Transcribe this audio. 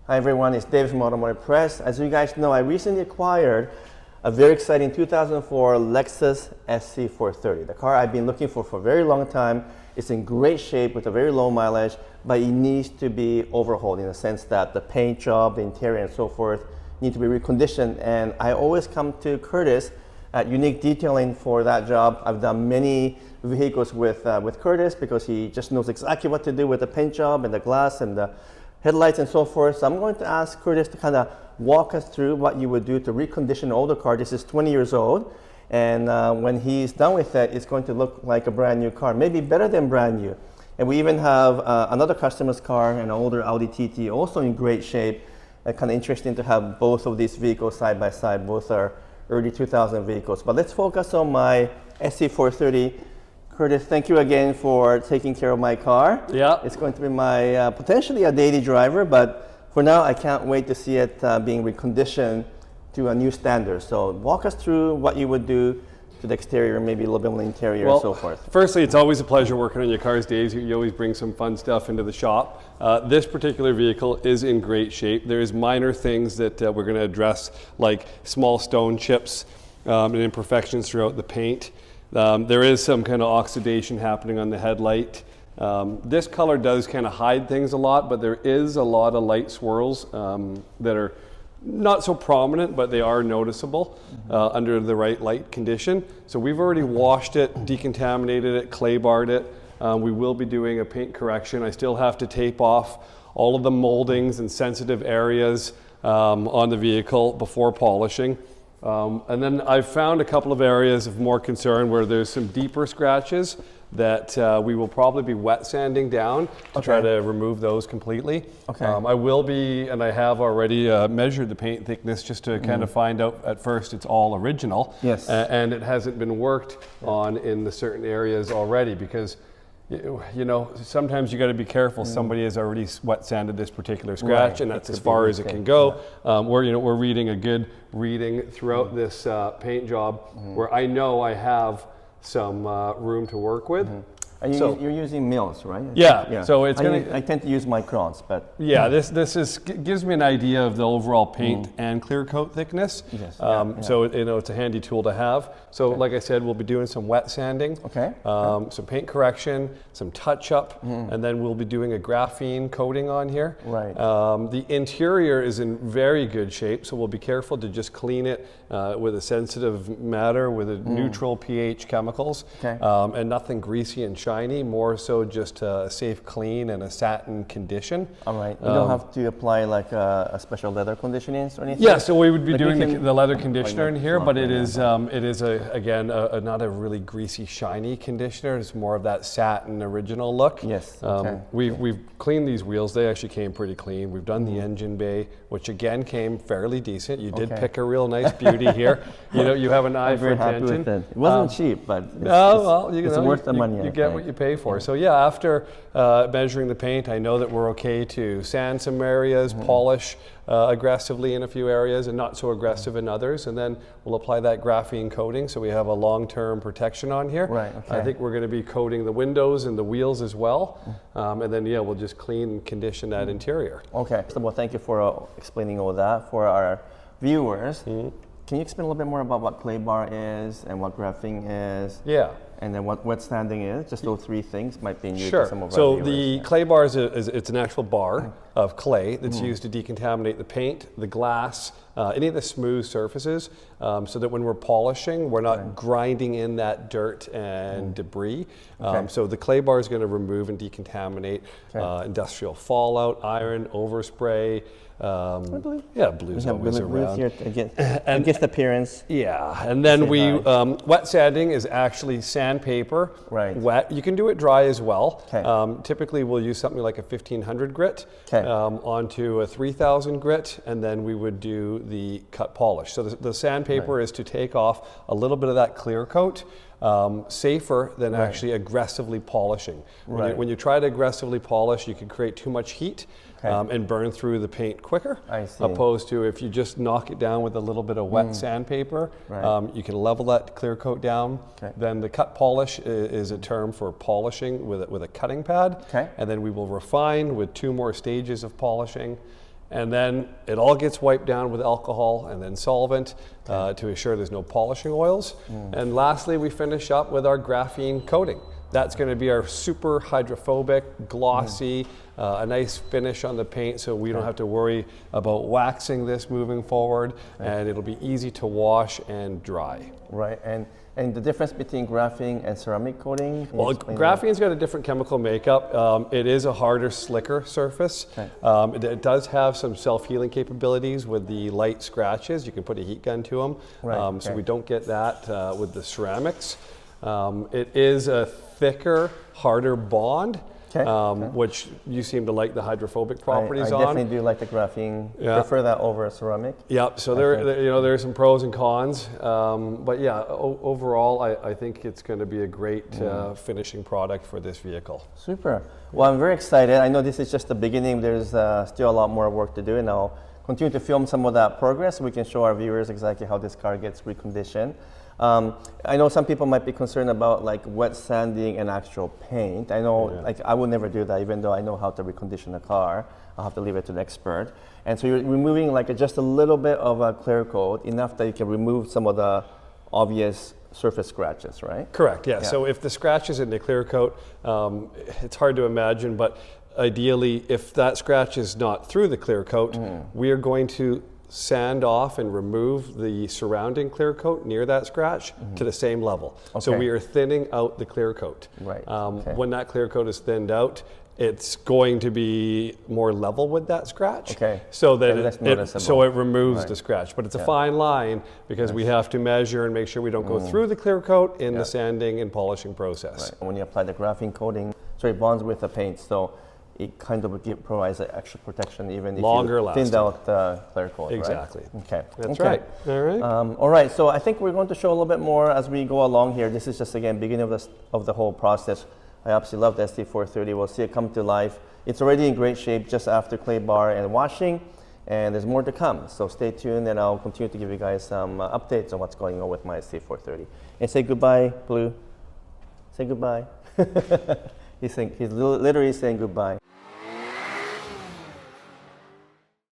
Hi everyone, it's David from Automotive Press. As you guys know, I recently acquired a very exciting 2004 Lexus SC430. The car I've been looking for a very long time. It's in great shape with a very low mileage, but it needs to be overhauled in the sense that the paint job, the interior and so forth need to be reconditioned. And I always come to Curtis at Unique Detailing for that job. I've done many vehicles with Curtis because he just knows exactly what to do with the paint job and the glass and the headlights and so forth. So I'm going to ask Curtis to kind of walk us through what you would do to recondition an older car. This is 20 years old, and when he's done with it, it's going to look like a brand new car, maybe better than brand new. And we even have another customer's car, an older Audi TT, also in great shape. Kind of interesting to have both of these vehicles side by side. Both are early 2000 vehicles. But let's focus on my SC430. Curtis, thank you again for taking care of my car. Yeah. It's going to be my potentially a daily driver, but for now I can't wait to see it being reconditioned to a new standard. So walk us through what you would do to the exterior, maybe a little bit on the interior and so forth. Firstly, it's always a pleasure working on your cars, Dave. You always bring some fun stuff into the shop. This particular vehicle is in great shape. There's minor things that we're going to address, like small stone chips and imperfections throughout the paint. There is some kind of oxidation happening on the headlight. This color does kind of hide things a lot, but there is a lot of light swirls that are not so prominent, but they are noticeable under the right light condition. So we've already washed it, decontaminated it, clay barred it. We will be doing a paint correction. I still have to tape off all of the moldings and sensitive areas on the vehicle before polishing. And then I've found a couple of areas of more concern where there's some deeper scratches that we will probably be wet sanding down to try to remove those completely. I will be, and I have already measured the paint thickness just to kind of find out at first it's all original. Yes. And it hasn't been worked on in the certain areas already, because you know, sometimes you got to be careful. Somebody has already wet sanded this particular scratch, and that's as far as it can go. We're reading a good reading throughout this paint job where I know I have some room to work with. And you're using mills, right? Yeah. So it's I tend to use microns, but yeah, this gives me an idea of the overall paint and clear coat thickness. Yes. So it's a handy tool to have. So like I said, we'll be doing some wet sanding, some paint correction, some touch up, and then we'll be doing a graphene coating on here. Right. The interior is in very good shape, so we'll be careful to just clean it with a sensitive matter with a neutral pH chemicals, and nothing greasy and shiny, more so just a safe clean and a satin condition. All right. You don't have to apply like a special leather conditioning or anything? Yeah, so we would be doing the leather conditioner in here, but it is again not a really greasy, shiny conditioner. It's more of that satin original look. Yes. We've cleaned these wheels. They actually came pretty clean. We've done the engine bay, which again came fairly decent. You did pick a real nice beauty here. You have an eye for attention. With it. It wasn't cheap, but it's worth the money. You get what you pay for. So yeah, after measuring the paint, I know that we're okay to sand some areas, polish aggressively in a few areas, and not so aggressive in others, and then we'll apply that graphene coating so we have a long-term protection on here. Right. I think we're going to be coating the windows and the wheels as well, and then we'll just clean and condition that interior. Okay. Well, thank you for explaining all that for our viewers. Can you explain a little bit more about what clay bar is and what graphene is? Yeah. And then what wet sanding is? Just those three things might be new to some of our so viewers. the clay bar it's an actual bar of clay that's used to decontaminate the paint, the glass, any of the smooth surfaces, so that when we're polishing, we're not grinding in that dirt and debris. So the clay bar is going to remove and decontaminate industrial fallout, iron, overspray. Blue's always around. Against appearance. Yeah, and then wet sanding is actually sandpaper. Right. Wet. You can do it dry as well. Typically, we'll use something like a 1500 grit onto a 3000 grit, and then we would do the cut polish. So the sandpaper is to take off a little bit of that clear coat. Safer than actually aggressively polishing. When you try to aggressively polish, you can create too much heat and burn through the paint quicker. Opposed to if you just knock it down with a little bit of wet sandpaper, you can level that clear coat down. Then the cut polish is a term for polishing with a cutting pad. And then we will refine with 2 more stages of polishing. And then it all gets wiped down with alcohol and then solvent to ensure there's no polishing oils. And lastly, we finish up with our graphene coating. That's going to be our super hydrophobic, glossy, a nice finish on the paint, so we don't have to worry about waxing this moving forward, and it'll be easy to wash and dry. Right, and the difference between graphene and ceramic coating? Well, graphene's got a different chemical makeup. It is a harder, slicker surface. It does have some self-healing capabilities with the light scratches. You can put a heat gun to them, so we don't get that with the ceramics. It is a thicker, harder bond, which you seem to like the hydrophobic properties on. I definitely do like the graphene. Prefer that over a ceramic. Yep. So there are some pros and cons, but yeah, overall, I think it's going to be a great finishing product for this vehicle. Super. Well, I'm very excited. I know this is just the beginning. There's still a lot more work to do, and I'll continue to film some of that progress so we can show our viewers exactly how this car gets reconditioned. I know some people might be concerned about like wet sanding and actual paint. I know like I would never do that, even though I know how to recondition a car. I'll have to leave it to an expert. And so you're removing like just a little bit of a clear coat, enough that you can remove some of the obvious surface scratches, right? Correct, yeah. So if the scratch is in the clear coat, it's hard to imagine, but ideally if that scratch is not through the clear coat, we are going to sand off and remove the surrounding clear coat near that scratch to the same level. So we are thinning out the clear coat. Right. When that clear coat is thinned out, it's going to be more level with that scratch. So that it removes the scratch. But it's a fine line because we have to measure and make sure we don't go through the clear coat in the sanding and polishing process. Right. When you apply the graphene coating, so it bonds with the paint. So it kind of provides an extra protection even if you thinned out the clear coat. Exactly. Right? Okay. That's right. All right. All right. So I think we're going to show a little bit more as we go along here. This is just again beginning of the whole process. I absolutely love the ST430. We'll see it come to life. It's already in great shape just after clay bar and washing, and there's more to come. So stay tuned, and I'll continue to give you guys some updates on what's going on with my ST430. And say goodbye, Blue. Say goodbye. He's literally saying goodbye.